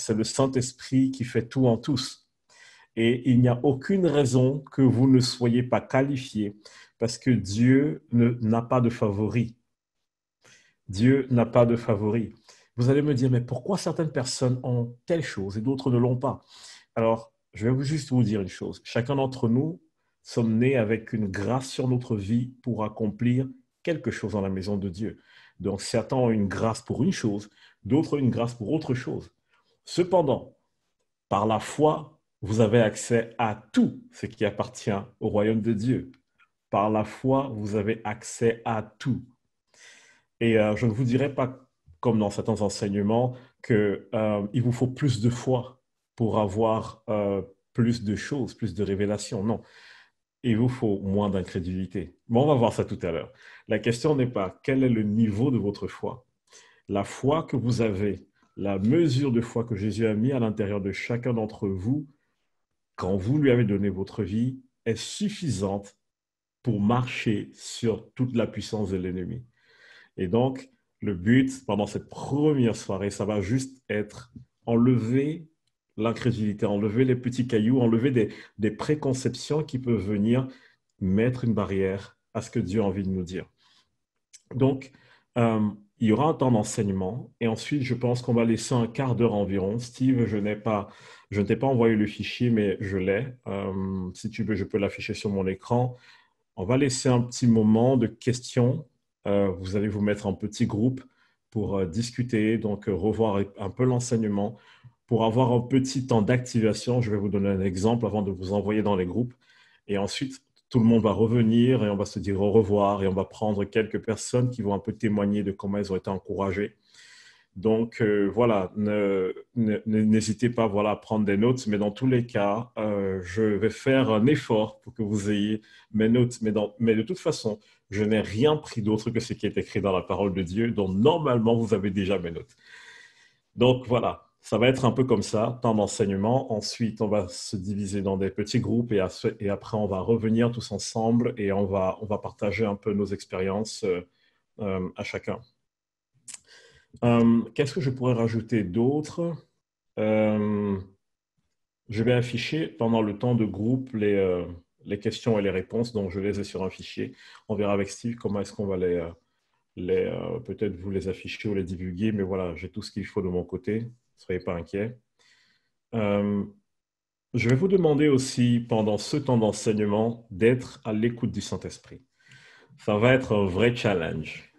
c'est le Saint-Esprit qui fait tout en tous. Et il n'y a aucune raison que vous ne soyez pas qualifiés parce que Dieu n'a pas de favoris. Dieu n'a pas de favoris. Vous allez me dire, mais pourquoi certaines personnes ont telle chose et d'autres ne l'ont pas? Alors, je vais juste vous dire une chose. Chacun d'entre nous sommes nés avec une grâce sur notre vie pour accomplir quelque chose dans la maison de Dieu. Donc, certains ont une grâce pour une chose, d'autres ont une grâce pour autre chose. Cependant, par la foi, vous avez accès à tout ce qui appartient au royaume de Dieu. Par la foi, vous avez accès à tout. Et je ne vous dirai pas, comme dans certains enseignements, qu'il vous faut plus de foi pour avoir plus de choses, plus de révélations. Non, il vous faut moins d'incrédulité. Bon, on va voir ça tout à l'heure. La question n'est pas quel est le niveau de votre foi. La foi que vous avez, la mesure de foi que Jésus a mis à l'intérieur de chacun d'entre vous, quand vous lui avez donné votre vie, est suffisante pour marcher sur toute la puissance de l'ennemi. Et donc, le but pendant cette première soirée, ça va juste être enlever l'incrédulité, enlever les petits cailloux, enlever des préconceptions qui peuvent venir mettre une barrière à ce que Dieu a envie de nous dire. Donc, euh, il y aura un temps d'enseignement et ensuite, je pense qu'on va laisser un quart d'heure environ. Steve, je ne t'ai pas envoyé le fichier, mais je l'ai. Si tu veux, je peux l'afficher sur mon écran. On va laisser un petit moment de questions. Vous allez vous mettre en petits groupes pour discuter, donc revoir un peu l'enseignement. Pour avoir un petit temps d'activation, je vais vous donner un exemple avant de vous envoyer dans les groupes. Et ensuite, tout le monde va revenir et on va se dire au revoir et on va prendre quelques personnes qui vont un peu témoigner de comment elles ont été encouragées. Donc voilà, n'hésitez pas voilà, à prendre des notes, mais dans tous les cas, je vais faire un effort pour que vous ayez mes notes. Mais de toute façon, je n'ai rien pris d'autre que ce qui est écrit dans la parole de Dieu, donc normalement, vous avez déjà mes notes. Donc voilà, ça va être un peu comme ça, temps d'enseignement. Ensuite, on va se diviser dans des petits groupes et après, on va revenir tous ensemble et on va partager un peu nos expériences à chacun. Qu'est-ce que je pourrais rajouter d'autre? Euh, je vais afficher pendant le temps de groupe les questions et les réponses, donc je les ai sur un fichier. On verra avec Steve comment est-ce qu'on va peut-être vous les afficher ou les divulguer, mais voilà, j'ai tout ce qu'il faut de mon côté, ne soyez pas inquiets. Euh, je vais vous demander aussi, pendant ce temps d'enseignement, d'être à l'écoute du Saint-Esprit. Ça va être un vrai challenge.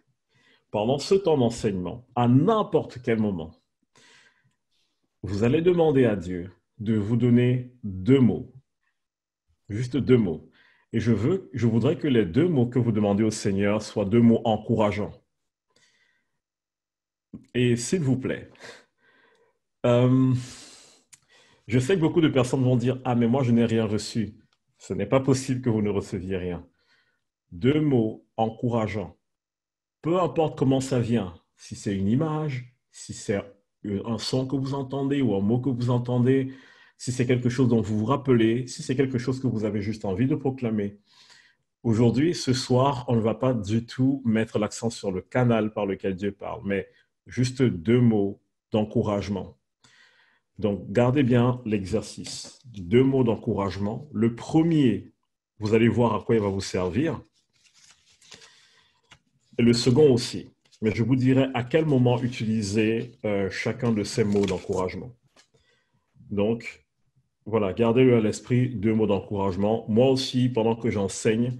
Pendant ce temps d'enseignement, à n'importe quel moment, vous allez demander à Dieu de vous donner deux mots, juste deux mots. Et je voudrais que les deux mots que vous demandez au Seigneur soient deux mots encourageants. Et s'il vous plaît, euh, je sais que beaucoup de personnes vont dire, ah, mais moi, je n'ai rien reçu. Ce n'est pas possible que vous ne receviez rien. Deux mots encourageants. Peu importe comment ça vient, si c'est une image, si c'est un son que vous entendez ou un mot que vous entendez, si c'est quelque chose dont vous vous rappelez, si c'est quelque chose que vous avez juste envie de proclamer. Aujourd'hui, ce soir, on ne va pas du tout mettre l'accent sur le canal par lequel Dieu parle, mais juste deux mots d'encouragement. Donc, gardez bien l'exercice. Deux mots d'encouragement. Le premier, vous allez voir à quoi il va vous servir. Et le second aussi. Mais je vous dirai à quel moment utiliser chacun de ces mots d'encouragement. Donc, voilà, gardez-le à l'esprit, deux mots d'encouragement. Moi aussi, pendant que j'enseigne,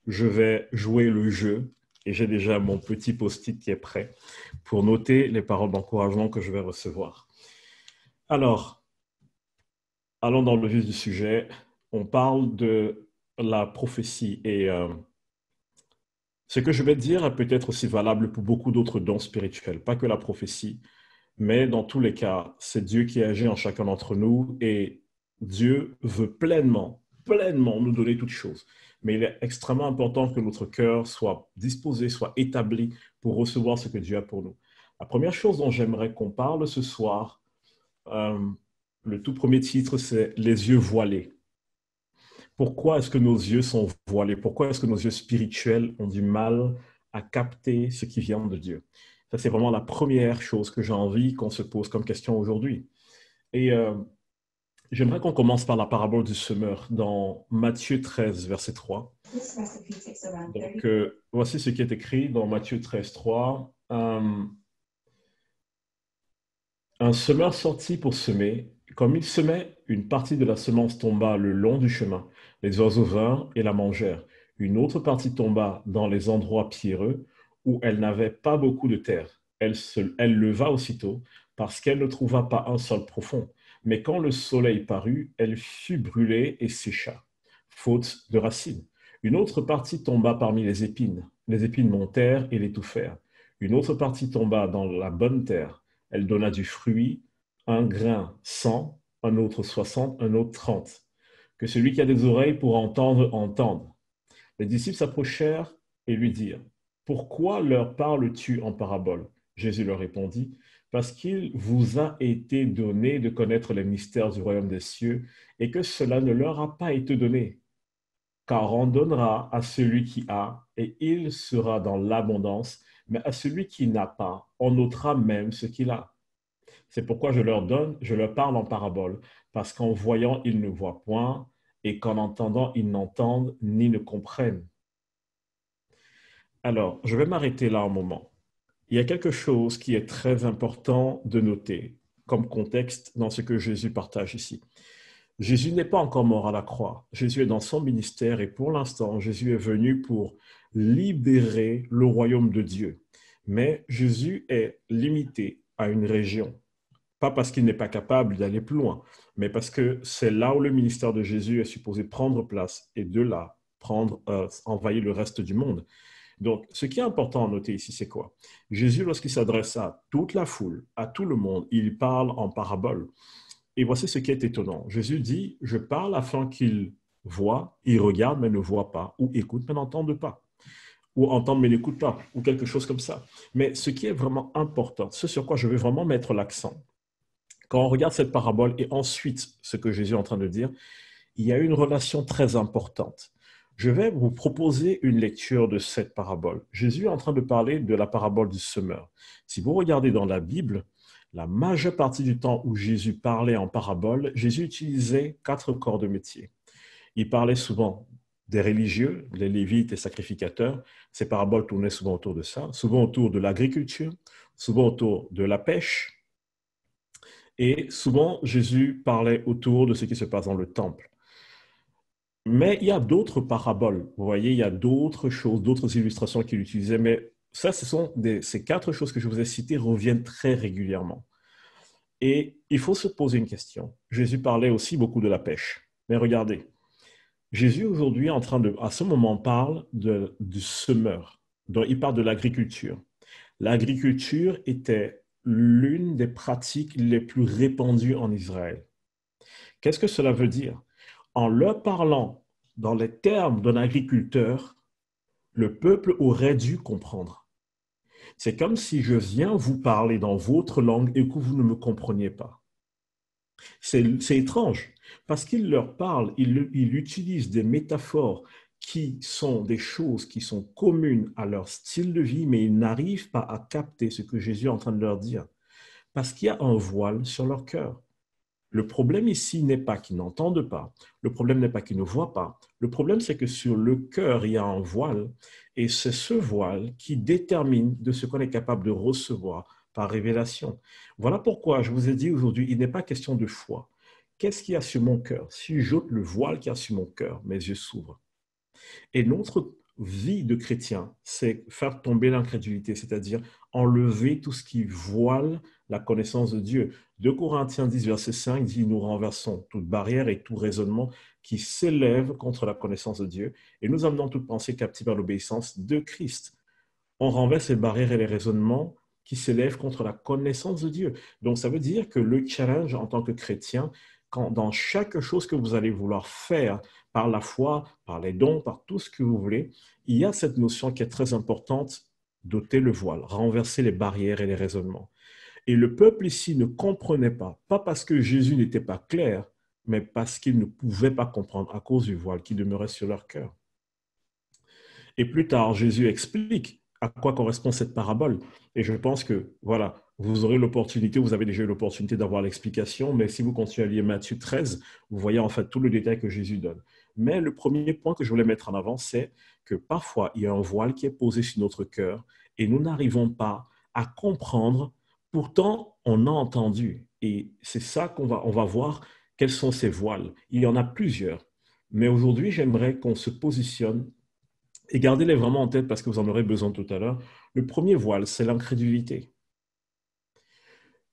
je vais jouer le jeu et j'ai déjà mon petit post-it qui est prêt pour noter les paroles d'encouragement que je vais recevoir. Alors, allons dans le vif du sujet. On parle de la prophétie et ce que je vais dire est peut-être aussi valable pour beaucoup d'autres dons spirituels, pas que la prophétie, mais dans tous les cas, c'est Dieu qui agit en chacun d'entre nous et Dieu veut pleinement, pleinement nous donner toutes choses. Mais il est extrêmement important que notre cœur soit disposé, soit établi pour recevoir ce que Dieu a pour nous. La première chose dont j'aimerais qu'on parle ce soir, euh, le tout premier titre, c'est les yeux voilés. Pourquoi est-ce que nos yeux sont voilés? Pourquoi est-ce que nos yeux spirituels ont du mal à capter ce qui vient de Dieu? Ça, c'est vraiment la première chose que j'ai envie qu'on se pose comme question aujourd'hui. Et j'aimerais qu'on commence par la parabole du semeur dans Matthieu 13, verset 3. Donc, voici ce qui est écrit dans Matthieu 13, 3. Un semeur sortit pour semer. Comme il semait, une partie de la semence tomba le long du chemin. Les oiseaux vinrent et la mangèrent. Une autre partie tomba dans les endroits pierreux où elle n'avait pas beaucoup de terre. Elle leva aussitôt parce qu'elle ne trouva pas un sol profond. Mais quand le soleil parut, elle fut brûlée et sécha, faute de racines. Une autre partie tomba parmi les épines. Les épines montèrent et l'étouffèrent. Une autre partie tomba dans la bonne terre. Elle donna du fruit, un grain 100, un autre 60, un autre 30. Que celui qui a des oreilles pour entendre, entende. Les disciples s'approchèrent et lui dirent, pourquoi leur parles-tu en parabole? Jésus leur répondit, parce qu'il vous a été donné de connaître les mystères du royaume des cieux et que cela ne leur a pas été donné. Car on donnera à celui qui a et il sera dans l'abondance, mais à celui qui n'a pas, on ôtera même ce qu'il a. C'est pourquoi je leur parle en parabole, parce qu'en voyant, ils ne voient point, et qu'en entendant, ils n'entendent ni ne comprennent. Alors, je vais m'arrêter là un moment. Il y a quelque chose qui est très important de noter comme contexte dans ce que Jésus partage ici. Jésus n'est pas encore mort à la croix. Jésus est dans son ministère et pour l'instant, Jésus est venu pour libérer le royaume de Dieu. Mais Jésus est limité à une région. Pas parce qu'il n'est pas capable d'aller plus loin, mais parce que c'est là où le ministère de Jésus est supposé prendre place et de là envahir le reste du monde. Donc, ce qui est important à noter ici, c'est quoi? Jésus, lorsqu'il s'adresse à toute la foule, à tout le monde, il parle en parabole. Et voici ce qui est étonnant. Jésus dit, je parle afin qu'ils voient, ils regardent mais ne voient pas, ou écoutent mais n'entendent pas, ou entendent mais n'écoutent pas, ou quelque chose comme ça. Mais ce qui est vraiment important, ce sur quoi je veux vraiment mettre l'accent, quand on regarde cette parabole et ensuite ce que Jésus est en train de dire, il y a une relation très importante. Je vais vous proposer une lecture de cette parabole. Jésus est en train de parler de la parabole du semeur. Si vous regardez dans la Bible, la majeure partie du temps où Jésus parlait en parabole, Jésus utilisait 4 corps de métier. Il parlait souvent des religieux, les lévites et sacrificateurs. Ces paraboles tournaient souvent autour de ça, souvent autour de l'agriculture, souvent autour de la pêche, et souvent, Jésus parlait autour de ce qui se passe dans le temple. Mais il y a d'autres paraboles. Vous voyez, il y a d'autres choses, d'autres illustrations qu'il utilisait. Mais ça, ces 4 choses que je vous ai citées reviennent très régulièrement. Et il faut se poser une question. Jésus parlait aussi beaucoup de la pêche. Mais regardez, Jésus aujourd'hui, à ce moment, parle du semeur. Donc, il parle de l'agriculture. L'agriculture était l'une des pratiques les plus répandues en Israël. Qu'est-ce que cela veut dire? En leur parlant dans les termes d'un agriculteur, le peuple aurait dû comprendre. C'est comme si je viens vous parler dans votre langue et que vous ne me compreniez pas. C'est étrange, parce qu'il leur parle, il utilise des métaphores qui sont des choses qui sont communes à leur style de vie, mais ils n'arrivent pas à capter ce que Jésus est en train de leur dire, parce qu'il y a un voile sur leur cœur. Le problème ici n'est pas qu'ils n'entendent pas, le problème n'est pas qu'ils ne voient pas, le problème c'est que sur le cœur, il y a un voile, et c'est ce voile qui détermine de ce qu'on est capable de recevoir par révélation. Voilà pourquoi je vous ai dit aujourd'hui, il n'est pas question de foi. Qu'est-ce qu'il y a sur mon cœur? Si j'ôte le voile qu'il y a sur mon cœur, mes yeux s'ouvrent. Et notre vie de chrétien, c'est faire tomber l'incrédulité, c'est-à-dire enlever tout ce qui voile la connaissance de Dieu. 2 Corinthiens 10, verset 5 dit, nous renversons toute barrière et tout raisonnement qui s'élève contre la connaissance de Dieu et nous amenons toute pensée captive à l'obéissance de Christ. On renverse les barrières et les raisonnements qui s'élèvent contre la connaissance de Dieu. Donc, ça veut dire que le challenge en tant que chrétien, quand dans chaque chose que vous allez vouloir faire par la foi, par les dons, par tout ce que vous voulez, il y a cette notion qui est très importante d'ôter le voile, renverser les barrières et les raisonnements. Et le peuple ici ne comprenait pas parce que Jésus n'était pas clair, mais parce qu'il ne pouvait pas comprendre à cause du voile qui demeurait sur leur cœur. Et plus tard, Jésus explique à quoi correspond cette parabole. Et je pense que, voilà, vous aurez l'opportunité, vous avez déjà eu l'opportunité d'avoir l'explication, mais si vous continuez à lire Matthieu 13, vous voyez en fait tout le détail que Jésus donne. Mais le premier point que je voulais mettre en avant, c'est que parfois, il y a un voile qui est posé sur notre cœur et nous n'arrivons pas à comprendre. Pourtant, on a entendu. Et c'est ça on va voir quels sont ces voiles. Il y en a plusieurs. Mais aujourd'hui, j'aimerais qu'on se positionne et gardez-les vraiment en tête parce que vous en aurez besoin tout à l'heure. Le premier voile, c'est l'incrédulité.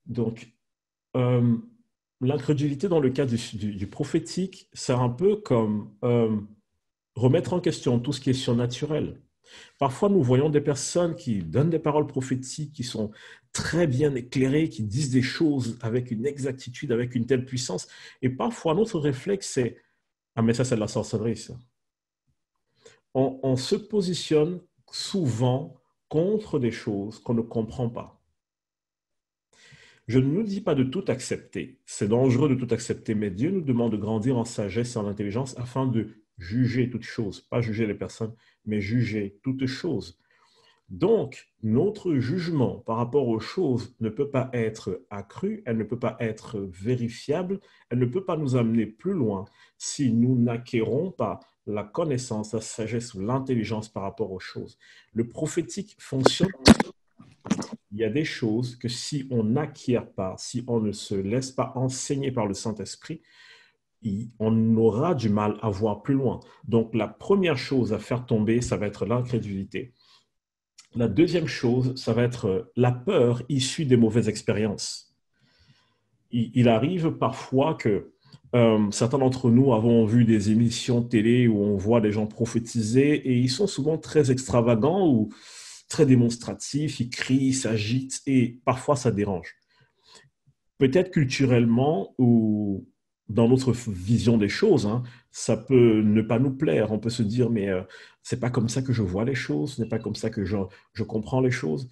Donc, euh, l'incrédulité dans le cas du prophétique, c'est un peu comme remettre en question tout ce qui est surnaturel. Parfois, nous voyons des personnes qui donnent des paroles prophétiques, qui sont très bien éclairées, qui disent des choses avec une exactitude, avec une telle puissance. Et parfois, notre réflexe, c'est ah, mais ça, c'est de la sorcellerie, ça. On se positionne souvent contre des choses qu'on ne comprend pas. Je ne nous dis pas de tout accepter. C'est dangereux de tout accepter, mais Dieu nous demande de grandir en sagesse et en intelligence afin de juger toutes choses. Pas juger les personnes, mais juger toutes choses. Donc, notre jugement par rapport aux choses ne peut pas être accru, elle ne peut pas être vérifiable, elle ne peut pas nous amener plus loin si nous n'acquérons pas la connaissance, la sagesse ou l'intelligence par rapport aux choses. Le prophétique fonctionne. Il y a des choses que si on n'acquiert pas, si on ne se laisse pas enseigner par le Saint-Esprit, on aura du mal à voir plus loin. Donc, la première chose à faire tomber, ça va être l'incrédulité. La deuxième chose, ça va être la peur issue des mauvaises expériences. Il arrive parfois que certains d'entre nous avons vu des émissions télé où on voit des gens prophétiser et ils sont souvent très extravagants ou très démonstratifs, ils crient, ils s'agitent et parfois ça dérange. Peut-être culturellement ou dans notre vision des choses, hein, ça peut ne pas nous plaire. On peut se dire, mais c'est pas comme ça que je vois les choses, ce n'est pas comme ça que je comprends les choses.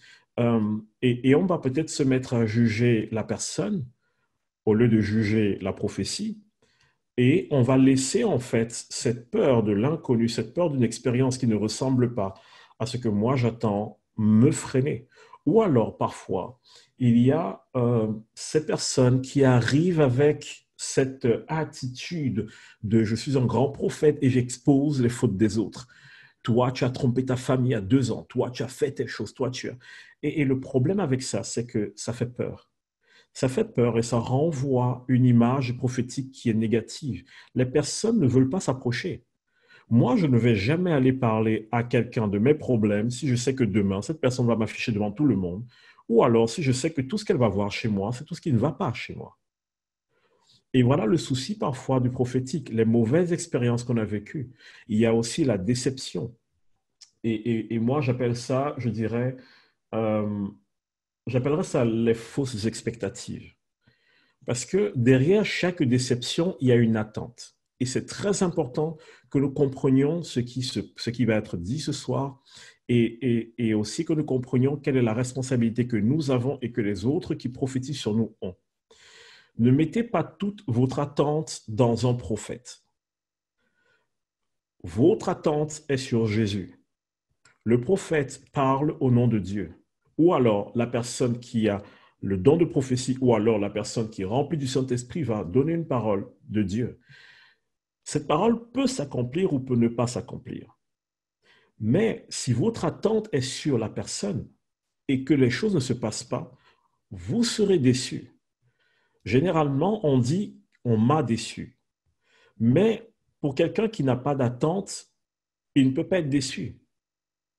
Et on va peut-être se mettre à juger la personne au lieu de juger la prophétie. Et on va laisser en fait cette peur de l'inconnu, cette peur d'une expérience qui ne ressemble pas à ce que moi j'attends me freiner. Ou alors parfois, il y a ces personnes qui arrivent avec cette attitude de je suis un grand prophète et j'expose les fautes des autres. Toi, tu as trompé ta famille à 2 ans. Toi, tu as fait telle chose. Toi, tu as... Et le problème avec ça, c'est que ça fait peur. Ça fait peur et ça renvoie une image prophétique qui est négative. Les personnes ne veulent pas s'approcher. Moi, je ne vais jamais aller parler à quelqu'un de mes problèmes si je sais que demain, cette personne va m'afficher devant tout le monde, ou alors si je sais que tout ce qu'elle va voir chez moi, c'est tout ce qui ne va pas chez moi. Et voilà le souci parfois du prophétique, les mauvaises expériences qu'on a vécues. Il y a aussi la déception. Et moi, j'appelle ça, je dirais, euh, j'appellerais ça les fausses expectatives. Parce que derrière chaque déception, il y a une attente. Et c'est très important que nous comprenions ce qui va être dit ce soir et aussi que nous comprenions quelle est la responsabilité que nous avons et que les autres qui prophétisent sur nous ont. Ne mettez pas toute votre attente dans un prophète. Votre attente est sur Jésus. Le prophète parle au nom de Dieu. Ou alors la personne qui a le don de prophétie, ou alors la personne qui est remplie du Saint-Esprit va donner une parole de Dieu. Cette parole peut s'accomplir ou peut ne pas s'accomplir. Mais si votre attente est sur la personne et que les choses ne se passent pas, vous serez déçu. Généralement, on dit on m'a déçu. Mais pour quelqu'un qui n'a pas d'attente, il ne peut pas être déçu.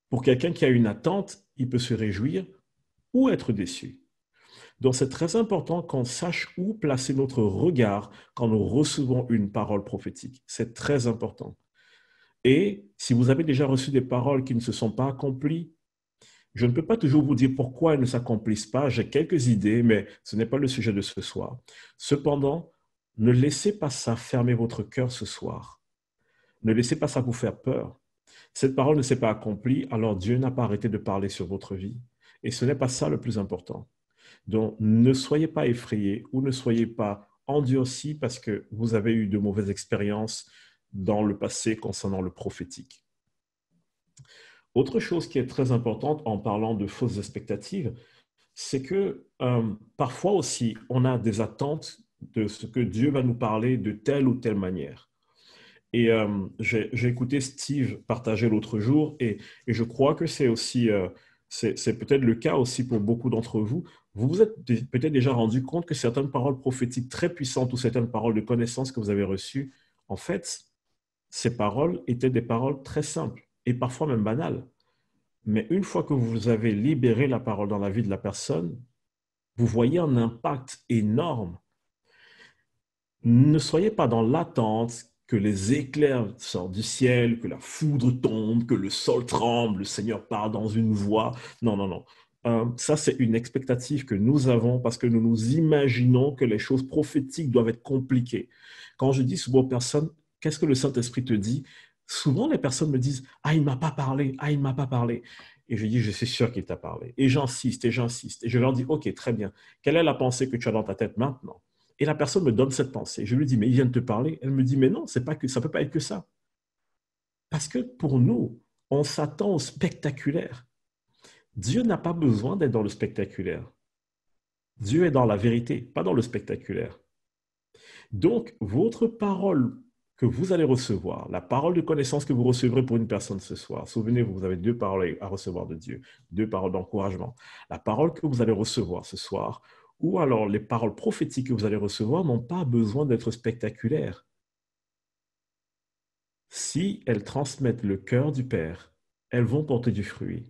Pour quelqu'un qui a une attente, il peut se réjouir ou être déçu. Donc c'est très important qu'on sache où placer notre regard quand nous recevons une parole prophétique. C'est très important. Et si vous avez déjà reçu des paroles qui ne se sont pas accomplies, je ne peux pas toujours vous dire pourquoi elles ne s'accomplissent pas. J'ai quelques idées, mais ce n'est pas le sujet de ce soir. Cependant, ne laissez pas ça fermer votre cœur ce soir. Ne laissez pas ça vous faire peur. Cette parole ne s'est pas accomplie, alors Dieu n'a pas arrêté de parler sur votre vie. Et ce n'est pas ça le plus important. Donc, ne soyez pas effrayés ou ne soyez pas endurcis parce que vous avez eu de mauvaises expériences dans le passé concernant le prophétique. Autre chose qui est très importante en parlant de fausses expectatives, c'est que parfois aussi, on a des attentes de ce que Dieu va nous parler de telle ou telle manière. Et j'ai écouté Steve partager l'autre jour et je crois que c'est aussi, c'est peut-être le cas aussi pour beaucoup d'entre vous. Vous vous êtes peut-être déjà rendu compte que certaines paroles prophétiques très puissantes ou certaines paroles de connaissance que vous avez reçues, en fait, ces paroles étaient des paroles très simples et parfois même banales. Mais une fois que vous avez libéré la parole dans la vie de la personne, vous voyez un impact énorme. Ne soyez pas dans l'attente que les éclairs sortent du ciel, que la foudre tombe, que le sol tremble, le Seigneur part dans une voix. Non, non, non. Ça, c'est une expectative que nous avons parce que nous nous imaginons que les choses prophétiques doivent être compliquées. Quand je dis souvent aux personnes, qu'est-ce que le Saint-Esprit te dit? Souvent, les personnes me disent, ah, il ne m'a pas parlé, ah, il ne m'a pas parlé. Et je dis, je suis sûr qu'il t'a parlé. Et j'insiste, et j'insiste. Et je leur dis, OK, très bien. Quelle est la pensée que tu as dans ta tête maintenant? Et la personne me donne cette pensée. Je lui dis, mais il vient de te parler. Elle me dit, mais non, c'est pas que, ça ne peut pas être que ça. Parce que pour nous, on s'attend au spectaculaire. Dieu n'a pas besoin d'être dans le spectaculaire. Dieu est dans la vérité, pas dans le spectaculaire. Donc, votre parole que vous allez recevoir, la parole de connaissance que vous recevrez pour une personne ce soir, souvenez-vous, vous avez deux paroles à recevoir de Dieu, deux paroles d'encouragement. La parole que vous allez recevoir ce soir, ou alors les paroles prophétiques que vous allez recevoir n'ont pas besoin d'être spectaculaires. Si elles transmettent le cœur du Père, elles vont porter du fruit.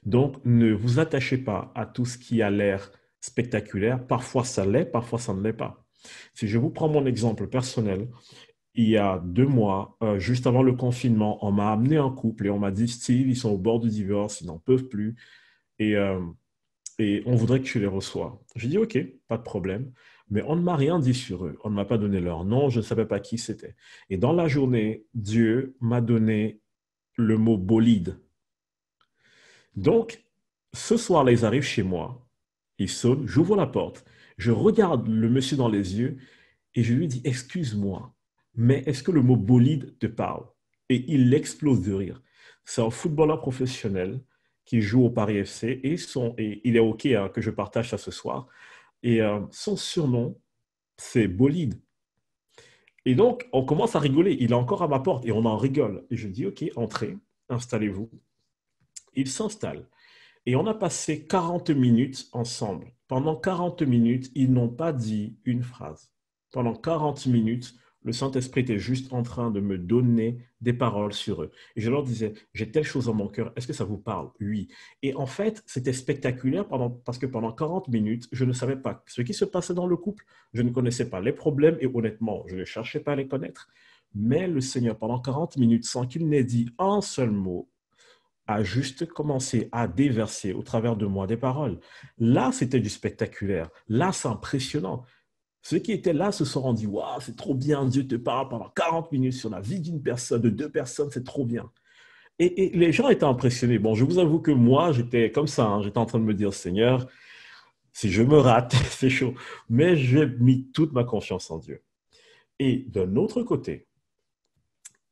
Donc, ne vous attachez pas à tout ce qui a l'air spectaculaire. Parfois, ça l'est, parfois, ça ne l'est pas. Si je vous prends mon exemple personnel, il y a 2 mois, juste avant le confinement, on m'a amené un couple et on m'a dit, Steve, ils sont au bord du divorce, ils n'en peuvent plus et, euh, et on voudrait que tu les reçoives. J'ai dit, OK, pas de problème, mais on ne m'a rien dit sur eux. On ne m'a pas donné leur nom, je ne savais pas qui c'était. Et dans la journée, Dieu m'a donné le mot bolide. Donc, ce soir-là, ils arrivent chez moi, ils sonnent, j'ouvre la porte, je regarde le monsieur dans les yeux et je lui dis, excuse-moi, mais est-ce que le mot bolide te parle? Et il explose de rire. C'est un footballeur professionnel qui joue au Paris FC et il est OK hein, que je partage ça ce soir. Et son surnom, c'est Bolide. Et donc, on commence à rigoler. Il est encore à ma porte et on en rigole. Et je dis, OK, entrez, installez-vous. Il s'installe. Et on a passé 40 minutes ensemble. Pendant 40 minutes, ils n'ont pas dit une phrase. Pendant 40 minutes, le Saint-Esprit était juste en train de me donner des paroles sur eux. Et je leur disais, j'ai telle chose dans mon cœur, est-ce que ça vous parle? Oui. Et en fait, c'était spectaculaire parce que pendant 40 minutes, je ne savais pas ce qui se passait dans le couple, je ne connaissais pas les problèmes et honnêtement, je ne cherchais pas à les connaître. Mais le Seigneur, pendant 40 minutes, sans qu'il n'ait dit un seul mot, a juste commencé à déverser au travers de moi des paroles. Là, c'était du spectaculaire. Là, c'est impressionnant. Ceux qui étaient là se sont rendus, waouh, c'est trop bien, Dieu te parle pendant 40 minutes sur la vie d'une personne, de deux personnes, c'est trop bien. Et les gens étaient impressionnés. Bon, je vous avoue que moi, j'étais comme ça, hein, j'étais en train de me dire, Seigneur, si je me rate, c'est chaud. Mais j'ai mis toute ma confiance en Dieu. Et d'un autre côté,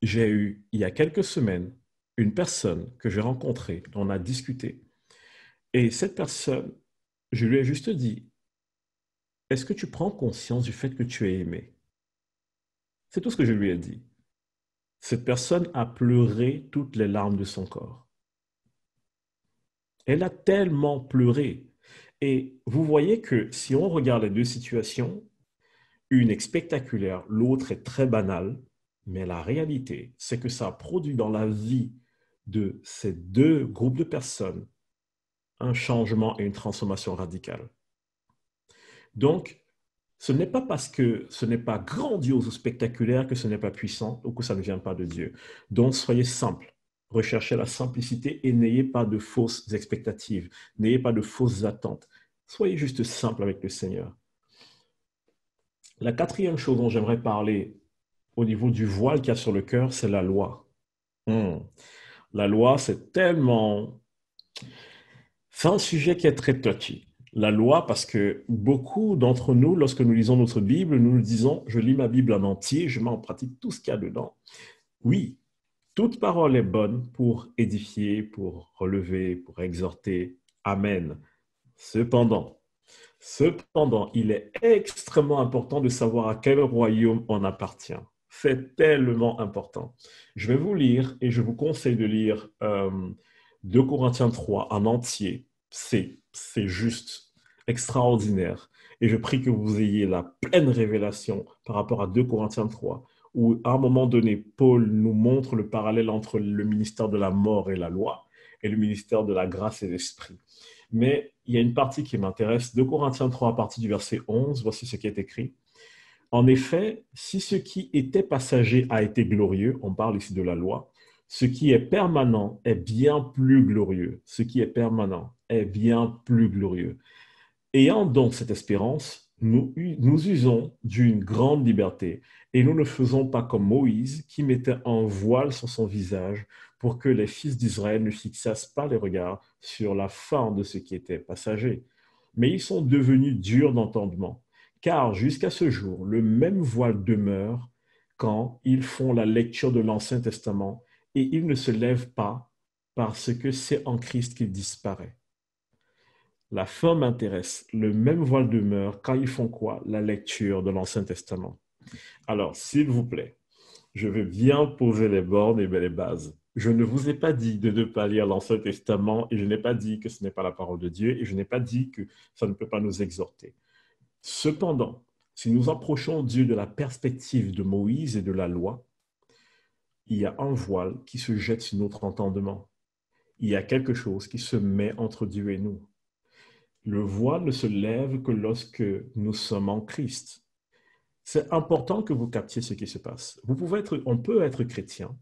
j'ai eu, il y a quelques semaines, une personne que j'ai rencontrée, on a discuté. Et cette personne, je lui ai juste dit, est-ce que tu prends conscience du fait que tu es aimé? C'est tout ce que je lui ai dit. Cette personne a pleuré toutes les larmes de son corps. Elle a tellement pleuré. Et vous voyez que si on regarde les deux situations, une est spectaculaire, l'autre est très banale, mais la réalité, c'est que ça a produit dans la vie de ces deux groupes de personnes un changement et une transformation radicale. Donc, ce n'est pas parce que ce n'est pas grandiose ou spectaculaire que ce n'est pas puissant ou que ça ne vient pas de Dieu. Donc, soyez simple. Recherchez la simplicité et n'ayez pas de fausses expectatives. N'ayez pas de fausses attentes. Soyez juste simple avec le Seigneur. La quatrième chose dont j'aimerais parler au niveau du voile qu'il y a sur le cœur, c'est la loi. Hmm. La loi, c'est tellement... C'est un sujet qui est très touchy. La loi, parce que beaucoup d'entre nous, lorsque nous lisons notre Bible, nous nous disons, je lis ma Bible en entier, je mets en pratique tout ce qu'il y a dedans. Oui, Toute parole est bonne pour édifier, pour relever, pour exhorter. Amen. Cependant, il est extrêmement important de savoir à quel royaume on appartient. C'est tellement important. Je vais vous lire et je vous conseille de lire 2 Corinthiens 3 en entier. C'est juste extraordinaire. Et je prie que vous ayez la pleine révélation par rapport à 2 Corinthiens 3, où à un moment donné, Paul nous montre le parallèle entre le ministère de la mort et la loi et le ministère de la grâce et l'esprit. Mais il y a une partie qui m'intéresse. 2 Corinthiens 3, à partir du verset 11, voici ce qui est écrit. En effet, si ce qui était passager a été glorieux, on parle ici de la loi, ce qui est permanent est bien plus glorieux. Ce qui est permanent est bien plus glorieux. Ayant donc cette espérance, nous usons d'une grande liberté et nous ne faisons pas comme Moïse qui mettait un voile sur son visage pour que les fils d'Israël ne fixassent pas les regards sur la fin de ce qui était passager. Mais ils sont devenus durs d'entendement, car jusqu'à ce jour, le même voile demeure quand ils font la lecture de l'Ancien Testament et ils ne se lèvent pas parce que c'est en Christ qu'il disparaît. La fin m'intéresse. Le même voile demeure quand ils font quoi? La lecture de l'Ancien Testament. Alors, s'il vous plaît, je vais bien poser les bornes et les bases. Je ne vous ai pas dit de ne pas lire l'Ancien Testament et je n'ai pas dit que ce n'est pas la parole de Dieu et je n'ai pas dit que ça ne peut pas nous exhorter. Cependant, si nous approchons Dieu de la perspective de Moïse et de la loi, il y a un voile qui se jette sur notre entendement. Il y a quelque chose qui se met entre Dieu et nous. Le voile ne se lève que lorsque nous sommes en Christ. C'est important que vous captiez ce qui se passe. On peut être chrétien,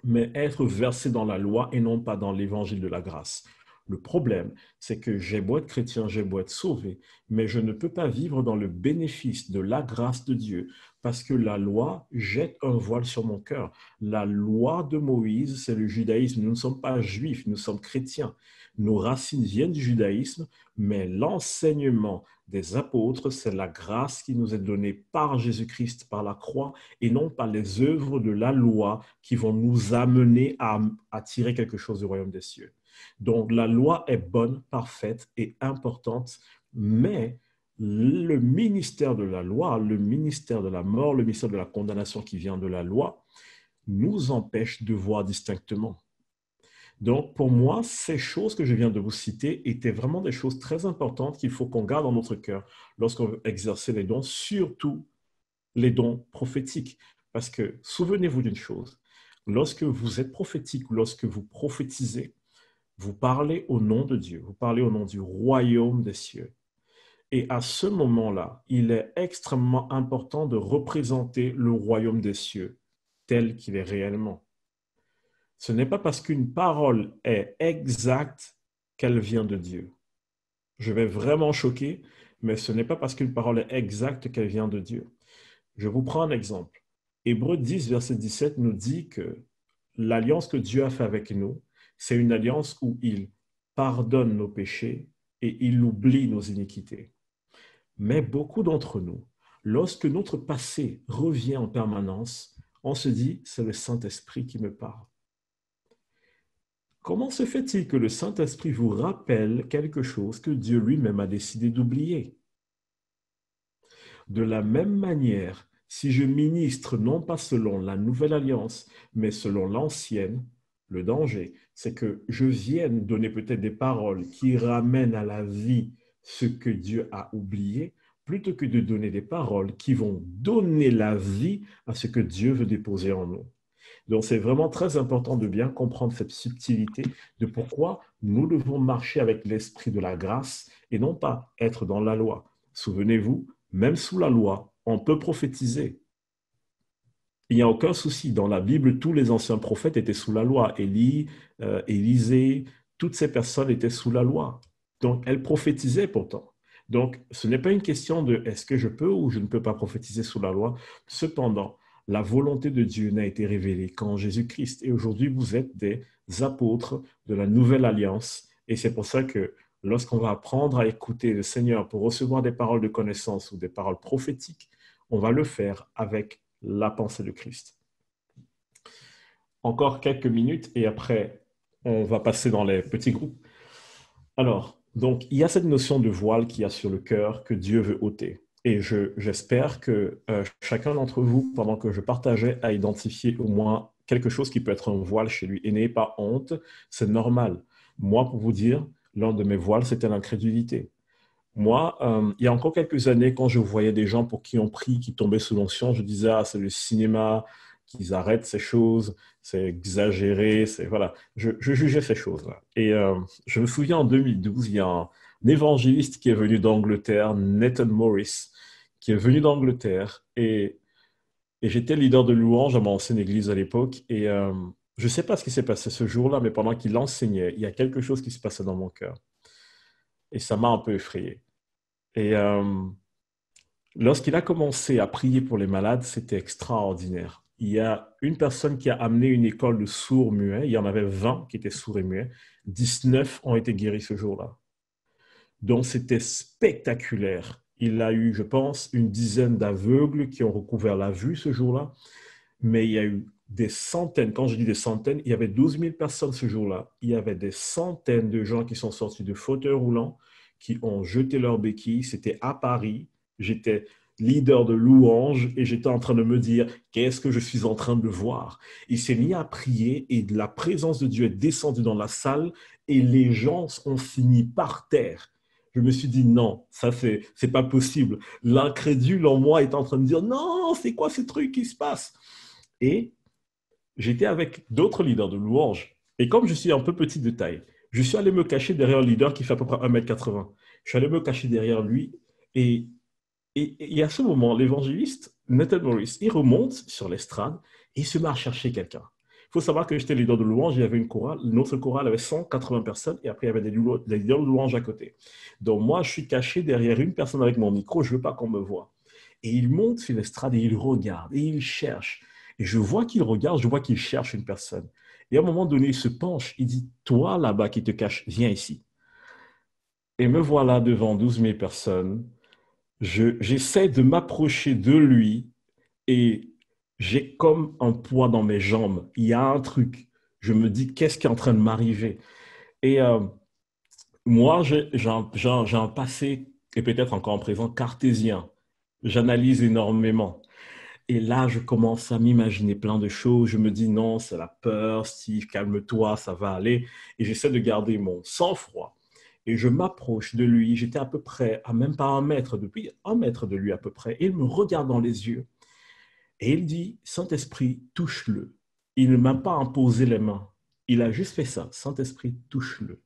mais être versé dans la loi et non pas dans l'évangile de la grâce. Le problème, c'est que j'ai beau être chrétien, j'ai beau être sauvé, mais je ne peux pas vivre dans le bénéfice de la grâce de Dieu parce que la loi jette un voile sur mon cœur. La loi de Moïse, c'est le judaïsme. Nous ne sommes pas juifs, nous sommes chrétiens. Nos racines viennent du judaïsme, mais l'enseignement des apôtres, c'est la grâce qui nous est donnée par Jésus-Christ, par la croix, et non par les œuvres de la loi qui vont nous amener à tirer quelque chose du royaume des cieux. Donc la loi est bonne, parfaite et importante, mais le ministère de la loi, le ministère de la mort, le ministère de la condamnation qui vient de la loi, nous empêche de voir distinctement. Donc, pour moi, ces choses que je viens de vous citer étaient vraiment des choses très importantes qu'il faut qu'on garde dans notre cœur lorsqu'on veut exercer les dons, surtout les dons prophétiques. Parce que souvenez-vous d'une chose, lorsque vous êtes prophétique ou lorsque vous prophétisez, vous parlez au nom de Dieu, vous parlez au nom du royaume des cieux. Et à ce moment-là, il est extrêmement important de représenter le royaume des cieux tel qu'il est réellement. Ce n'est pas parce qu'une parole est exacte qu'elle vient de Dieu. Je vais vraiment choquer, mais ce n'est pas parce qu'une parole est exacte qu'elle vient de Dieu. Je vous prends un exemple. Hébreux 10, verset 17 nous dit que l'alliance que Dieu a fait avec nous, c'est une alliance où il pardonne nos péchés et il oublie nos iniquités. Mais beaucoup d'entre nous, lorsque notre passé revient en permanence, on se dit, c'est le Saint-Esprit qui me parle. Comment se fait-il que le Saint-Esprit vous rappelle quelque chose que Dieu lui-même a décidé d'oublier? De la même manière, si je ministre non pas selon la nouvelle alliance, mais selon l'ancienne, le danger, c'est que je vienne donner peut-être des paroles qui ramènent à la vie ce que Dieu a oublié, plutôt que de donner des paroles qui vont donner la vie à ce que Dieu veut déposer en nous. Donc, c'est vraiment très important de bien comprendre cette subtilité de pourquoi nous devons marcher avec l'esprit de la grâce et non pas être dans la loi. Souvenez-vous, même sous la loi, on peut prophétiser. Il n'y a aucun souci. Dans la Bible, tous les anciens prophètes étaient sous la loi. Élie, Élisée, toutes ces personnes étaient sous la loi. Donc, elles prophétisaient pourtant. Donc, ce n'est pas une question de est-ce que je peux ou je ne peux pas prophétiser sous la loi. Cependant, la volonté de Dieu n'a été révélée qu'en Jésus-Christ. Et aujourd'hui, vous êtes des apôtres de la nouvelle alliance. Et c'est pour ça que lorsqu'on va apprendre à écouter le Seigneur pour recevoir des paroles de connaissance ou des paroles prophétiques, on va le faire avec la pensée de Christ. encore quelques minutes et après, on va passer dans les petits groupes. Alors, donc, il y a cette notion de voile qu'il y a sur le cœur que Dieu veut ôter. Et j'espère que chacun d'entre vous, pendant que je partageais, a identifié au moins quelque chose qui peut être un voile chez lui. Et n'ayez pas honte, c'est normal. Moi, pour vous dire, l'un de mes voiles, c'était l'incrédulité. Moi, il y a encore quelques années, quand je voyais des gens pour qui on prie, qui tombaient sous l'onction, je disais, ah, c'est le cinéma, qu'ils arrêtent ces choses, c'est exagéré, c'est voilà. Je jugeais ces choses-là. Et je me souviens en 2012, il y a un évangéliste qui est venu d'Angleterre, Nathan Morris, qui est venu d'Angleterre et j'étais leader de louange à mon ancienne église à l'époque. Et je ne sais pas ce qui s'est passé ce jour-là, mais pendant qu'il enseignait, il y a quelque chose qui se passait dans mon cœur. Et ça m'a un peu effrayé. Et lorsqu'il a commencé à prier pour les malades, c'était extraordinaire. Il y a une personne qui a amené une école de sourds-muets. Il y en avait 20 qui étaient sourds et muets. 19 ont été guéris ce jour-là. Donc, c'était spectaculaire. Il a eu, je pense, une dizaine d'aveugles qui ont recouvert la vue ce jour-là. Mais il y a eu des centaines, quand je dis des centaines, il y avait 12 000 personnes ce jour-là. Il y avait des centaines de gens qui sont sortis de fauteuils roulants, qui ont jeté leurs béquilles. C'était à Paris. J'étais leader de louange et j'étais en train de me dire, qu'est-ce que je suis en train de voir? Il s'est mis à prier et la présence de Dieu est descendue dans la salle et les gens ont fini par terre. Je me suis dit, non, ça, c'est pas possible. L'incrédule en moi est en train de dire, non, c'est quoi ce truc qui se passe? Et j'étais avec d'autres leaders de louange. Et comme je suis un peu petit de taille, je suis allé me cacher derrière un leader qui fait à peu près 1,80 m. Je suis allé me cacher derrière lui. Et, et à ce moment, l'évangéliste, Nathan Morris, il remonte sur l'estrade et il se met à chercher quelqu'un. Il faut savoir que j'étais leader de louange, il y avait une chorale, notre chorale avait 180 personnes et après il y avait des leaders de louange à côté. Donc moi, je suis caché derrière une personne avec mon micro, je ne veux pas qu'on me voie. Et il monte sur l'estrade et il regarde et il cherche. Et je vois qu'il regarde, je vois qu'il cherche une personne. Et à un moment donné, il se penche, il dit, toi là-bas qui te caches, viens ici. Et me voilà devant 12 000 personnes. J'essaie de m'approcher de lui et j'ai comme un poids dans mes jambes. Il y a un truc. Je me dis, qu'est-ce qui est en train de m'arriver? Et moi, j'ai un passé, et peut-être encore en présent, cartésien. J'analyse énormément. Et là, je commence à m'imaginer plein de choses. Je me dis, non, c'est la peur, Steve, calme-toi, ça va aller. Et j'essaie de garder mon sang-froid. Et je m'approche de lui. J'étais à peu près, à même pas 1 mètre, depuis 1 mètre de lui à peu près. Et il me regarde dans les yeux. Et il dit, Saint-Esprit, touche-le. Il ne m'a pas imposé les mains. Il a juste fait ça. Saint-Esprit, touche-le.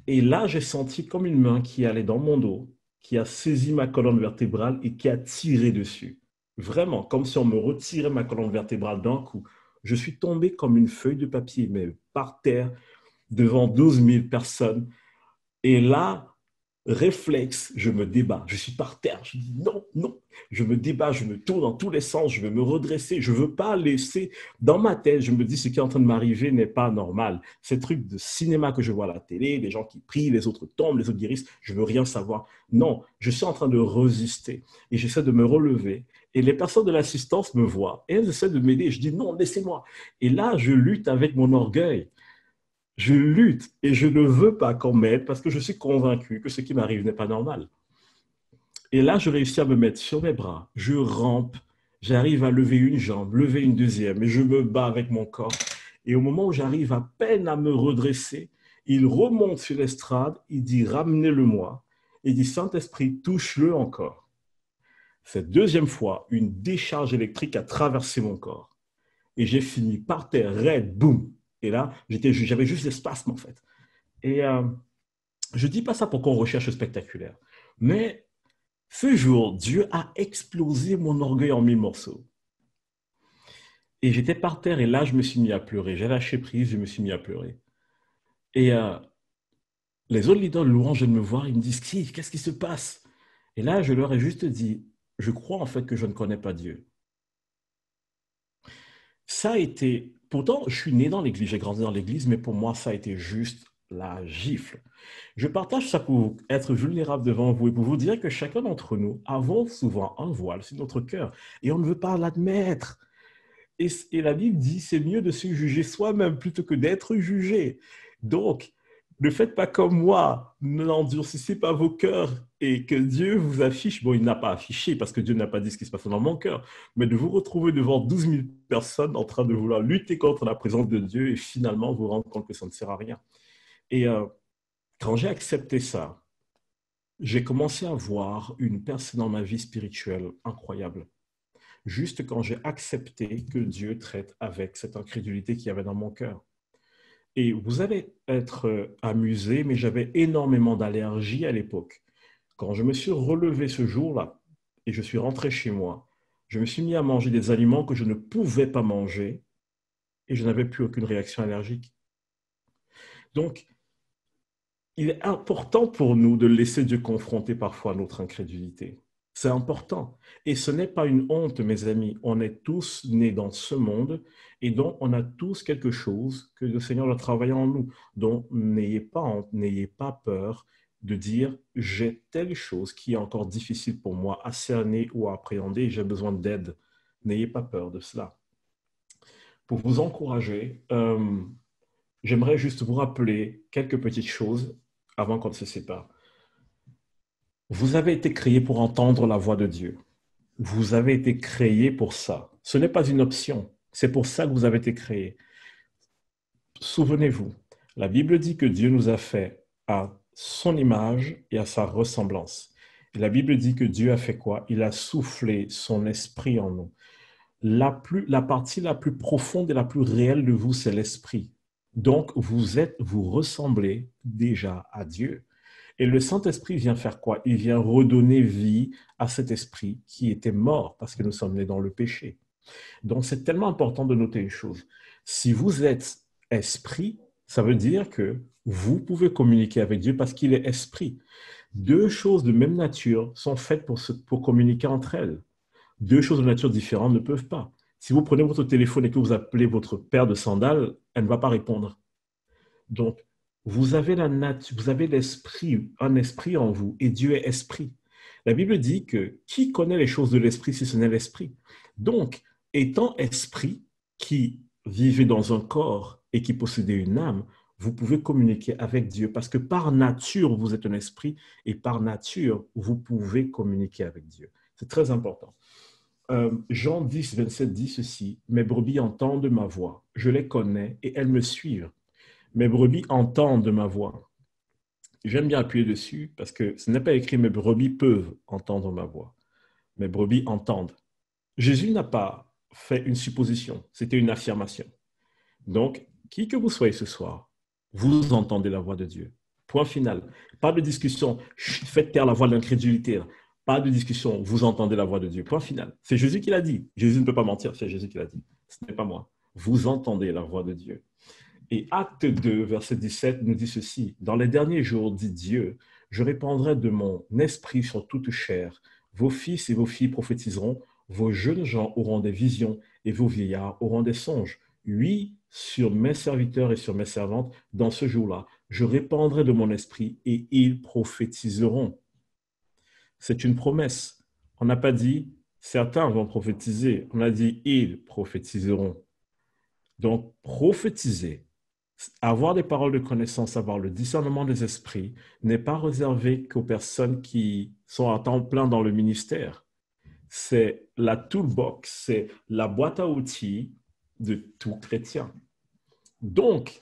Et là, j'ai senti comme une main qui allait dans mon dos, qui a saisi ma colonne vertébrale et qui a tiré dessus. Vraiment, comme si on me retirait ma colonne vertébrale d'un coup. Je suis tombé comme une feuille de papier, mais par terre, devant 12 000 personnes. Et là, réflexe, je me débat. Je suis par terre. Je dis non, non. Je me débat, je me tourne dans tous les sens. Je veux me redresser. Je ne veux pas laisser. Dans ma tête, je me dis ce qui est en train de m'arriver n'est pas normal. Ces trucs de cinéma que je vois à la télé, les gens qui prient, les autres tombent, les autres guérissent. Je ne veux rien savoir. Non, je suis en train de résister. Et j'essaie de me relever. Et les personnes de l'assistance me voient. Et elles essaient de m'aider. Je dis non, laissez-moi. Et là, je lutte avec mon orgueil. Je lutte et je ne veux pas qu'on m'aide parce que je suis convaincu que ce qui m'arrive n'est pas normal. Et là, je réussis à me mettre sur mes bras, je rampe, j'arrive à lever une jambe, lever une deuxième, et je me bats avec mon corps. Et au moment où j'arrive à peine à me redresser, il remonte sur l'estrade, il dit ramenez-le-moi, il dit Saint-Esprit, touche-le encore. Cette deuxième fois, une décharge électrique a traversé mon corps. Et j'ai fini par terre, raide, boum. Et là, j'avais juste des spasmes en fait. Et je ne dis pas ça pour qu'on recherche le spectaculaire. Mais ce jour, Dieu a explosé mon orgueil en 1 000 morceaux. Et j'étais par terre et là, je me suis mis à pleurer. J'ai lâché prise, je me suis mis à pleurer. Et les autres leaders de louange viennent me voir, ils me disent, Steve, qu'est-ce qui se passe? Et là, je leur ai juste dit, je crois en fait que je ne connais pas Dieu. Ça a été, pourtant, je suis né dans l'église, j'ai grandi dans l'église, mais pour moi, ça a été juste la gifle. Je partage ça pour être vulnérable devant vous et pour vous dire que chacun d'entre nous avons souvent un voile sur notre cœur et on ne veut pas l'admettre. Et la Bible dit, c'est mieux de se juger soi-même plutôt que d'être jugé. Donc, ne faites pas comme moi, n'endurcissez pas vos cœurs et que Dieu vous affiche. Bon, il n'a pas affiché parce que Dieu n'a pas dit ce qui se passe dans mon cœur, mais de vous retrouver devant 12 000 personnes en train de vouloir lutter contre la présence de Dieu et finalement vous rendre compte que ça ne sert à rien. Et quand j'ai accepté ça, j'ai commencé à voir une personne dans ma vie spirituelle incroyable. Juste quand j'ai accepté que Dieu traite avec cette incrédulité qu'il y avait dans mon cœur. Et vous allez être amusé, mais j'avais énormément d'allergies à l'époque. Quand je me suis relevé ce jour-là et je suis rentré chez moi, je me suis mis à manger des aliments que je ne pouvais pas manger et je n'avais plus aucune réaction allergique. Donc, il est important pour nous de laisser Dieu confronter parfois notre incrédulité. C'est important. Et ce n'est pas une honte, mes amis. On est tous nés dans ce monde et donc on a tous quelque chose que le Seigneur doit travailler en nous. Donc n'ayez pas honte, n'ayez pas peur de dire j'ai telle chose qui est encore difficile pour moi à cerner ou à appréhender et j'ai besoin d'aide. N'ayez pas peur de cela. Pour vous encourager, j'aimerais juste vous rappeler quelques petites choses avant qu'on ne se sépare. Vous avez été créé pour entendre la voix de Dieu. Vous avez été créé pour ça. Ce n'est pas une option. C'est pour ça que vous avez été créé. Souvenez-vous, la Bible dit que Dieu nous a fait à son image et à sa ressemblance. Et la Bible dit que Dieu a fait quoi? Il a soufflé son esprit en nous. La partie la plus profonde et la plus réelle de vous, c'est l'esprit. Donc, vous ressemblez déjà à Dieu. Et le Saint-Esprit vient faire quoi? Il vient redonner vie à cet esprit qui était mort parce que nous sommes nés dans le péché. Donc, c'est tellement important de noter une chose. Si vous êtes esprit, ça veut dire que vous pouvez communiquer avec Dieu parce qu'il est esprit. Deux choses de même nature sont faites pour communiquer entre elles. Deux choses de nature différente ne peuvent pas. Si vous prenez votre téléphone et que vous appelez votre paire de sandales, elle ne va pas répondre. Donc, vous avez l'esprit, un esprit en vous, et Dieu est esprit. La Bible dit que qui connaît les choses de l'esprit si ce n'est l'esprit? Donc, étant esprit qui vivait dans un corps et qui possédait une âme, vous pouvez communiquer avec Dieu parce que par nature, vous êtes un esprit et par nature, vous pouvez communiquer avec Dieu. C'est très important. Jean 10, 27 dit ceci, « Mes brebis entendent ma voix, je les connais et elles me suivent. Mes brebis entendent ma voix. » J'aime bien appuyer dessus parce que ce n'est pas écrit « Mes brebis peuvent entendre ma voix ». Mes brebis entendent. Jésus n'a pas fait une supposition, c'était une affirmation. Donc, qui que vous soyez ce soir, vous entendez la voix de Dieu. Point final. Pas de discussion, faites taire la voix de l'incrédulité. Pas de discussion, vous entendez la voix de Dieu. Point final. C'est Jésus qui l'a dit. Jésus ne peut pas mentir, c'est Jésus qui l'a dit. Ce n'est pas moi. Vous entendez la voix de Dieu. Et Acte 2, verset 17 nous dit ceci. Dans les derniers jours, dit Dieu, je répandrai de mon esprit sur toute chair. Vos fils et vos filles prophétiseront, vos jeunes gens auront des visions et vos vieillards auront des songes. Oui, sur mes serviteurs et sur mes servantes, dans ce jour-là, je répandrai de mon esprit et ils prophétiseront. C'est une promesse. On n'a pas dit certains vont prophétiser, on a dit ils prophétiseront. Donc, prophétiser, avoir des paroles de connaissance, avoir le discernement des esprits, n'est pas réservé qu'aux personnes qui sont à temps plein dans le ministère. C'est la toolbox, c'est la boîte à outils de tout chrétien. Donc,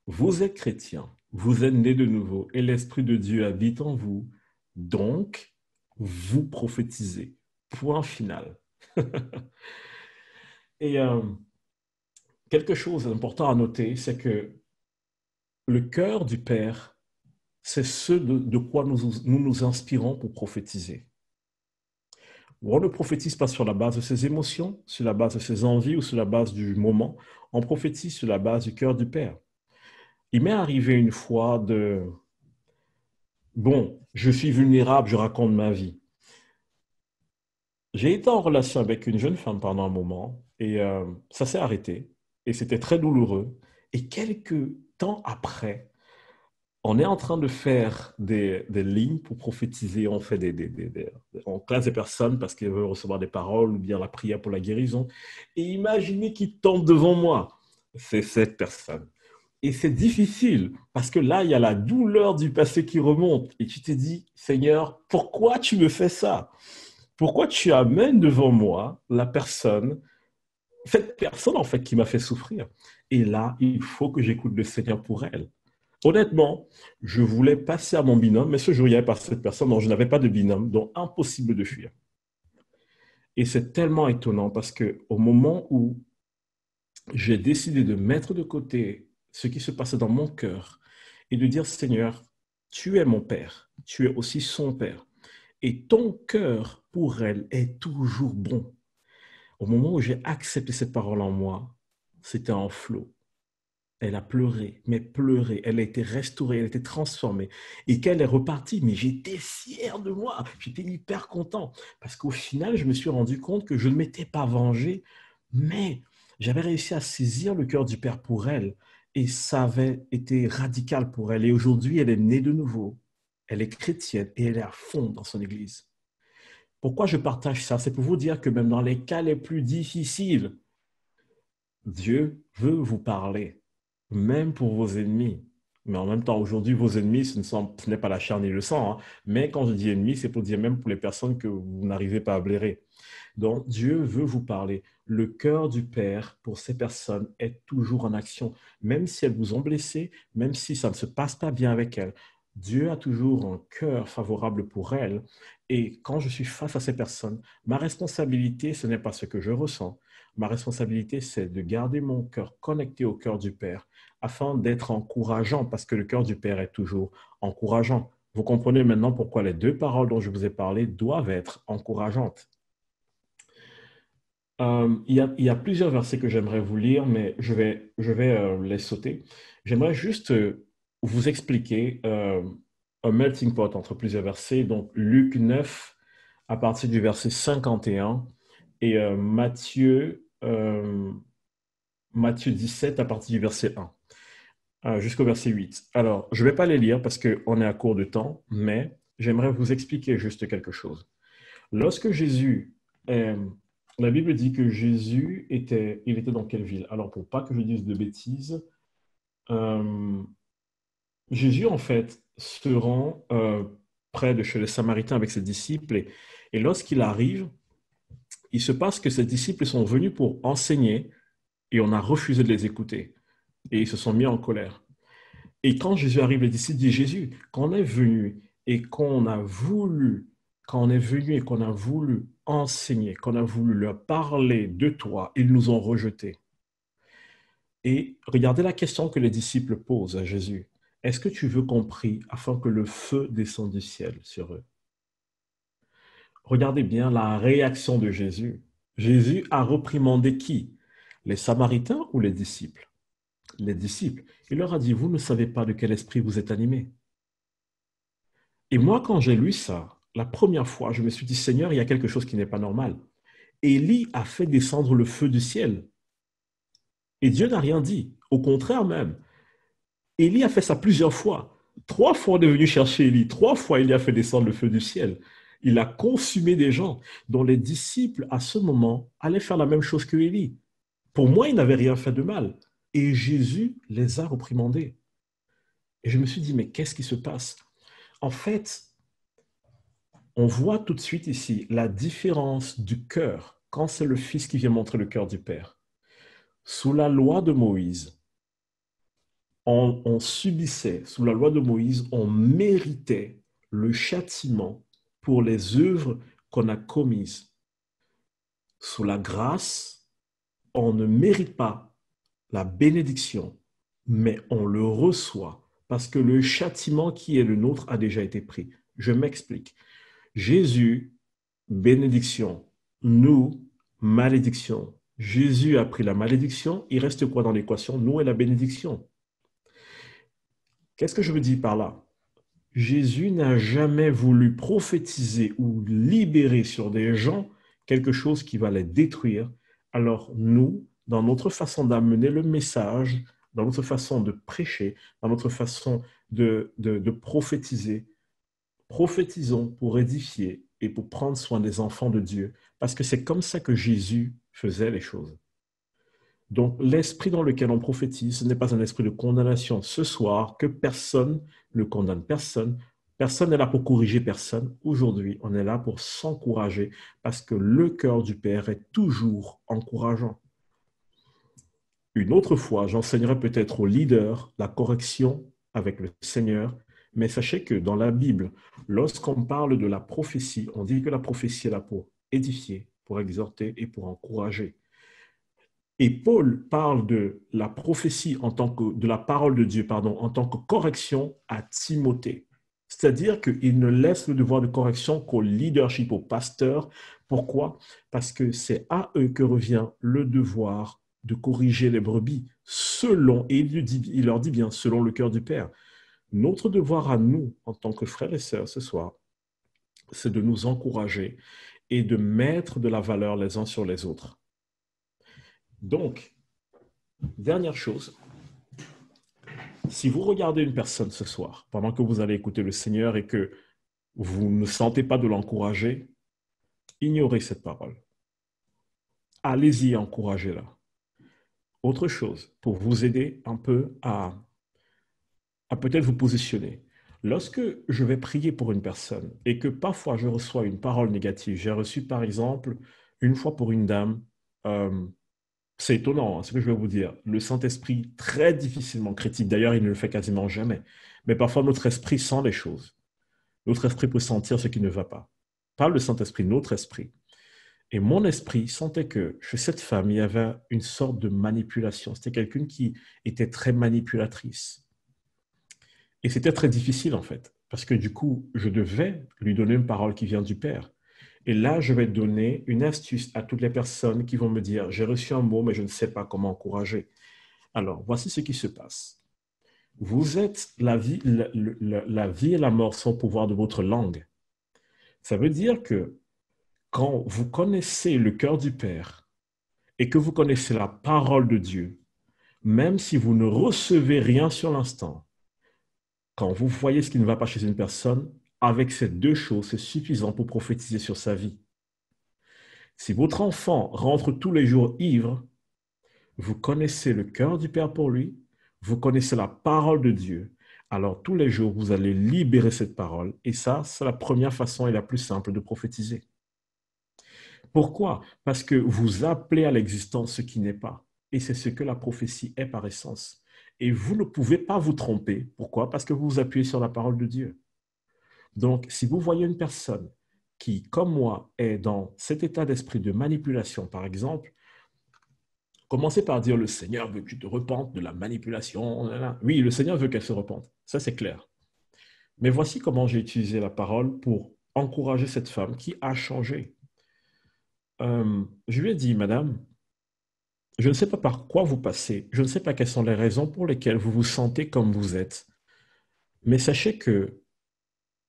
vous êtes chrétien, vous êtes né de nouveau et l'Esprit de Dieu habite en vous. Donc, vous prophétisez. Point final. Et quelque chose d'important à noter, c'est que le cœur du Père, c'est ce de quoi nous inspirons pour prophétiser. On ne prophétise pas sur la base de ses émotions, sur la base de ses envies ou sur la base du moment. On prophétise sur la base du cœur du Père. Il m'est arrivé une fois bon, je suis vulnérable, je raconte ma vie. J'ai été en relation avec une jeune femme pendant un moment et ça s'est arrêté et c'était très douloureux. Et quelques temps après, On est en train de faire des lignes pour prophétiser. On fait on classe des personnes parce qu'elles veulent recevoir des paroles ou bien la prière pour la guérison. Et imaginez qui tombe devant moi. C'est cette personne. Et c'est difficile parce que là, il y a la douleur du passé qui remonte. Et tu te dis, Seigneur, pourquoi tu me fais ça? Pourquoi tu amènes devant moi cette personne en fait qui m'a fait souffrir? Et là, il faut que j'écoute le Seigneur pour elle. Honnêtement, je voulais passer à mon binôme, mais ce jour, il n'y avait pas cette personne, donc je n'avais pas de binôme, donc impossible de fuir. Et c'est tellement étonnant parce que au moment où j'ai décidé de mettre de côté ce qui se passait dans mon cœur et de dire, Seigneur, tu es mon Père, tu es aussi son Père, et ton cœur pour elle est toujours bon. Au moment où j'ai accepté cette parole en moi, c'était en flot. Elle a pleuré, mais pleuré. Elle a été restaurée, elle a été transformée. Et qu'elle est repartie, mais j'étais fier de moi. J'étais hyper content. Parce qu'au final, je me suis rendu compte que je ne m'étais pas vengé, mais j'avais réussi à saisir le cœur du Père pour elle. Et ça avait été radical pour elle. Et aujourd'hui, elle est née de nouveau. Elle est chrétienne et elle est à fond dans son église. Pourquoi je partage ça? C'est pour vous dire que même dans les cas les plus difficiles, Dieu veut vous parler, même pour vos ennemis. Mais en même temps, aujourd'hui, vos ennemis, ce n'est pas la chair ni le sang, hein. Mais quand je dis ennemis, c'est pour dire même pour les personnes que vous n'arrivez pas à blairer. Donc, Dieu veut vous parler. Le cœur du Père pour ces personnes est toujours en action. Même si elles vous ont blessé, même si ça ne se passe pas bien avec elles, Dieu a toujours un cœur favorable pour elles. Et quand je suis face à ces personnes, ma responsabilité, ce n'est pas ce que je ressens. Ma responsabilité, c'est de garder mon cœur connecté au cœur du Père afin d'être encourageant, parce que le cœur du Père est toujours encourageant. Vous comprenez maintenant pourquoi les deux paroles dont je vous ai parlé doivent être encourageantes. Il y a plusieurs versets que j'aimerais vous lire, mais je vais les sauter. J'aimerais juste vous expliquer un melting pot entre plusieurs versets. Donc, Luc 9, à partir du verset 51, et Matthieu 17, à partir du verset 1, jusqu'au verset 8. Alors, je ne vais pas les lire parce qu'on est à court de temps, mais j'aimerais vous expliquer juste quelque chose. Lorsque Jésus, euh, la Bible dit que il était dans quelle ville? Alors, pour pas que je dise de bêtises, euh, Jésus, en fait, se rend près de chez les Samaritains avec ses disciples et lorsqu'il arrive, il se passe que ses disciples sont venus pour enseigner et on a refusé de les écouter et ils se sont mis en colère. Et quand Jésus arrive, les disciples disent, Jésus, quand on est venu et quand on est venu et qu'on a voulu enseigner, qu'on a voulu leur parler de toi, ils nous ont rejetés. Et regardez la question que les disciples posent à Jésus. Est-ce que tu veux qu'on prie afin que le feu descende du ciel sur eux? Regardez bien la réaction de Jésus. Jésus a reprimandé qui? Les Samaritains ou les disciples? Les disciples. Il leur a dit, vous ne savez pas de quel esprit vous êtes animés. Et moi, quand j'ai lu ça, la première fois, je me suis dit, Seigneur, il y a quelque chose qui n'est pas normal. Élie a fait descendre le feu du ciel. Et Dieu n'a rien dit. Au contraire même, Élie a fait ça plusieurs fois. 3 fois, on est venu chercher Élie. 3 fois, il a fait descendre le feu du ciel. Il a consumé des gens dont les disciples, à ce moment, allaient faire la même chose que Élie. Pour moi, ils n'avaient rien fait de mal. Et Jésus les a reprimandés. Et je me suis dit, mais qu'est-ce qui se passe? En fait, on voit tout de suite ici la différence du cœur quand c'est le Fils qui vient montrer le cœur du Père. Sous la loi de Moïse, on subissait, sous la loi de Moïse, on méritait le châtiment pour les œuvres qu'on a commises. Sous la grâce, on ne mérite pas la bénédiction, mais on le reçoit parce que le châtiment qui est le nôtre a déjà été pris. Je m'explique. Jésus, bénédiction. Nous, malédiction. Jésus a pris la malédiction. Il reste quoi dans l'équation? Nous et la bénédiction. Qu'est-ce que je veux dire par là? Jésus n'a jamais voulu prophétiser ou libérer sur des gens quelque chose qui va les détruire. Alors nous, dans notre façon d'amener le message, dans notre façon de prêcher, dans notre façon de prophétiser. Prophétisons pour édifier et pour prendre soin des enfants de Dieu, parce que c'est comme ça que Jésus faisait les choses. Donc, l'esprit dans lequel on prophétise, ce n'est pas un esprit de condamnation. Ce soir, que personne ne condamne personne. Personne n'est là pour corriger personne. Aujourd'hui, on est là pour s'encourager parce que le cœur du Père est toujours encourageant. Une autre fois, j'enseignerai peut-être aux leaders la correction avec le Seigneur, mais sachez que dans la Bible, lorsqu'on parle de la prophétie, on dit que la prophétie est là pour édifier, pour exhorter et pour encourager. Et Paul parle de la prophétie de la parole de Dieu, en tant que correction à Timothée. C'est-à-dire qu'il ne laisse le devoir de correction qu'au leadership, aux pasteurs. Pourquoi? Parce que c'est à eux que revient le devoir de corriger les brebis, et il leur dit bien, selon le cœur du Père. Notre devoir à nous, en tant que frères et sœurs ce soir, c'est de nous encourager et de mettre de la valeur les uns sur les autres. Donc, dernière chose, si vous regardez une personne ce soir, pendant que vous allez écouter le Seigneur et que vous ne sentez pas de l'encourager, ignorez cette parole. Allez-y et encouragez-la. Autre chose, pour vous aider un peu à peut-être vous positionner. Lorsque je vais prier pour une personne et que parfois je reçois une parole négative, j'ai reçu par exemple une fois pour une dame, c'est étonnant, hein, ce que je vais vous dire. Le Saint-Esprit, très difficilement critique. D'ailleurs, il ne le fait quasiment jamais. Mais parfois, notre esprit sent les choses. Notre esprit peut sentir ce qui ne va pas. Pas le Saint-Esprit, notre esprit. Et mon esprit sentait que chez cette femme, il y avait une sorte de manipulation. C'était quelqu'un qui était très manipulatrice. Et c'était très difficile, en fait. Parce que du coup, je devais lui donner une parole qui vient du Père. Et là, je vais donner une astuce à toutes les personnes qui vont me dire, j'ai reçu un mot, mais je ne sais pas comment encourager. Alors, voici ce qui se passe. Vous êtes la vie et la mort sont au pouvoir de votre langue. Ça veut dire que quand vous connaissez le cœur du Père et que vous connaissez la parole de Dieu, même si vous ne recevez rien sur l'instant, quand vous voyez ce qui ne va pas chez une personne, avec ces deux choses, c'est suffisant pour prophétiser sur sa vie. Si votre enfant rentre tous les jours ivre, vous connaissez le cœur du Père pour lui, vous connaissez la parole de Dieu, alors tous les jours, vous allez libérer cette parole. Et ça, c'est la première façon et la plus simple de prophétiser. Pourquoi? Parce que vous appelez à l'existence ce qui n'est pas. Et c'est ce que la prophétie est par essence. Et vous ne pouvez pas vous tromper. Pourquoi? Parce que vous vous appuyez sur la parole de Dieu. Donc, si vous voyez une personne qui, comme moi, est dans cet état d'esprit de manipulation, par exemple, commencez par dire, le Seigneur veut que tu te repentes de la manipulation. Oui, le Seigneur veut qu'elle se repente. Ça, c'est clair. Mais voici comment j'ai utilisé la parole pour encourager cette femme qui a changé. Je lui ai dit, Madame, je ne sais pas par quoi vous passez, je ne sais pas quelles sont les raisons pour lesquelles vous vous sentez comme vous êtes, mais sachez que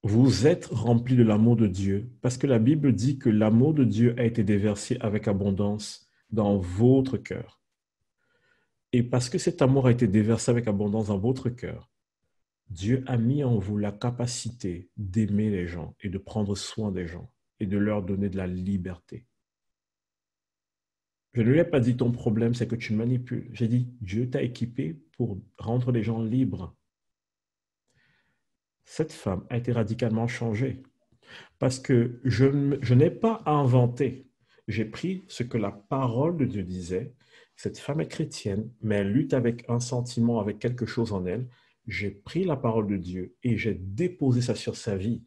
vous êtes rempli de l'amour de Dieu, parce que la Bible dit que l'amour de Dieu a été déversé avec abondance dans votre cœur. Et parce que cet amour a été déversé avec abondance dans votre cœur, Dieu a mis en vous la capacité d'aimer les gens et de prendre soin des gens et de leur donner de la liberté. Je ne lui ai pas dit ton problème, c'est que tu manipules. J'ai dit Dieu t'a équipé pour rendre les gens libres. Cette femme a été radicalement changée parce que je n'ai pas inventé. J'ai pris ce que la parole de Dieu disait. Cette femme est chrétienne, mais elle lutte avec un sentiment, avec quelque chose en elle. J'ai pris la parole de Dieu et j'ai déposé ça sur sa vie.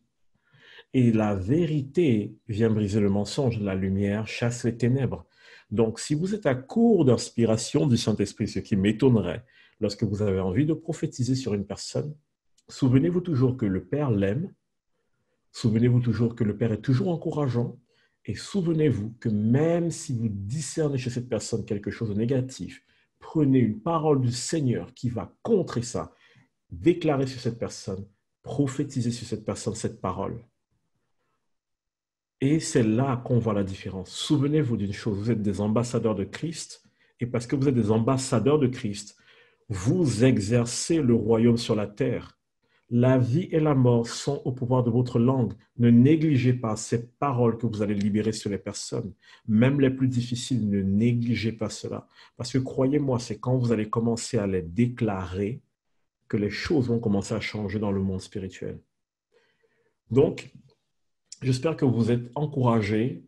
Et la vérité vient briser le mensonge, la lumière chasse les ténèbres. Donc, si vous êtes à court d'inspiration du Saint-Esprit, ce qui m'étonnerait, lorsque vous avez envie de prophétiser sur une personne, souvenez-vous toujours que le Père l'aime, souvenez-vous toujours que le Père est toujours encourageant, et souvenez-vous que même si vous discernez chez cette personne quelque chose de négatif, prenez une parole du Seigneur qui va contrer ça, déclarez sur cette personne, prophétisez sur cette personne cette parole. Et c'est là qu'on voit la différence. Souvenez-vous d'une chose, vous êtes des ambassadeurs de Christ, et parce que vous êtes des ambassadeurs de Christ, vous exercez le royaume sur la terre. La vie et la mort sont au pouvoir de votre langue. Ne négligez pas ces paroles que vous allez libérer sur les personnes, même les plus difficiles. Ne négligez pas cela. Parce que croyez-moi, c'est quand vous allez commencer à les déclarer que les choses vont commencer à changer dans le monde spirituel. Donc, j'espère que vous êtes encouragés.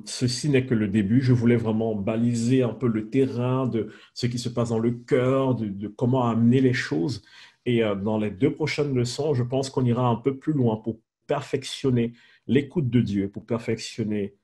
Ceci n'est que le début. Je voulais vraiment baliser un peu le terrain de ce qui se passe dans le cœur, de comment amener les choses. Et dans les deux prochaines leçons, je pense qu'on ira un peu plus loin pour perfectionner l'écoute de Dieu, pour perfectionner